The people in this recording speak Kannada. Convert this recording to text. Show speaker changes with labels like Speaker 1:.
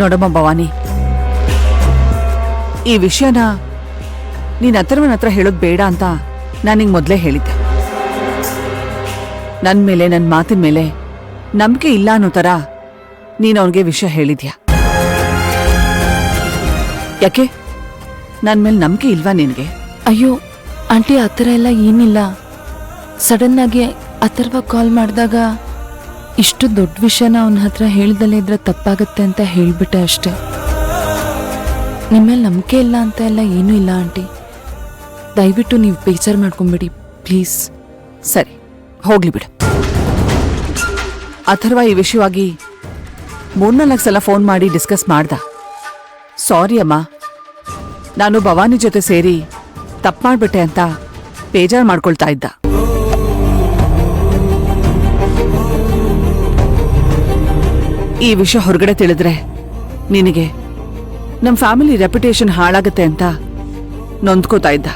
Speaker 1: ನೋಡಮ್ಮ ಭವಾನಿ, ಈ ವಿಷಯನ ನೀನ್ ಅಥರ್ವನ ಹತ್ರ ಹೇಳೋದ್ ಬೇಡ ಅಂತ ನಾನು ನಿಂಗೆ ಮೊದಲೇ ಹೇಳಿದ್ದೆ. ನನ್ ಮೇಲೆ, ನನ್ ಮಾತಿನ ಮೇಲೆ ನಂಬಿಕೆ ಇಲ್ಲ ಅನ್ನೋ ತರ ನೀನು ಅವನಿಗೆ ವಿಷಯ ಹೇಳಿದ್ಯಾ. ಯಾಕೆ ನನ್ ಮೇಲೆ ನಂಬಿಕೆ ಇಲ್ವಾ ನಿನಗೆ?
Speaker 2: ಅಯ್ಯೋ ಆಂಟಿ, ಆ ಥರ ಎಲ್ಲ ಏನಿಲ್ಲ. ಸಡನ್ ಆಗಿ ಅಥರ್ವ ಕಾಲ್ ಮಾಡಿದಾಗ ಇಷ್ಟು ದೊಡ್ಡ ವಿಷಯನ ಅವನ ಹತ್ರ ಹೇಳ್ದಲ್ಲೇ ಇದ್ರೆ ತಪ್ಪಾಗತ್ತೆ ಅಂತ ಹೇಳ್ಬಿಟ್ಟೆ ಅಷ್ಟೆ. ನಿಮ್ಮಲ್ಲಿ ನಂಬಿಕೆ ಇಲ್ಲ ಅಂತ ಎಲ್ಲ ಏನೂ ಇಲ್ಲ ಆಂಟಿ. ದಯವಿಟ್ಟು ನೀವು ಬೇಜಾರು ಮಾಡ್ಕೊಂಬಿಡಿ ಪ್ಲೀಸ್.
Speaker 1: ಸರಿ, ಹೋಗ್ಲಿ ಬಿಡು. ಅಥರ್ವ ಈ ವಿಷಯವಾಗಿ 3-4 ಸಲ ಫೋನ್ ಮಾಡಿ ಡಿಸ್ಕಸ್ ಮಾಡ್ದ. ಸಾರಿ ಅಮ್ಮ, ನಾನು ಭವಾನಿ ಜೊತೆ ಸೇರಿ ತಪ್ಪು ಮಾಡ್ಬಿಟ್ಟೆ ಅಂತ ಬೇಜಾರು ಮಾಡ್ಕೊಳ್ತಾ ಇದ್ದ. ಈ ವಿಷಯ ಹೊರಗಡೆ ತಿಳಿದ್ರೆ ನಿನಗೆ ನಮ್ ಫ್ಯಾಮಿಲಿ ರೆಪ್ಯುಟೇಷನ್ ಹಾಳಾಗತ್ತೆ ಅಂತ ನೊಂದ್ಕೋತಾ ಇದ್ದ.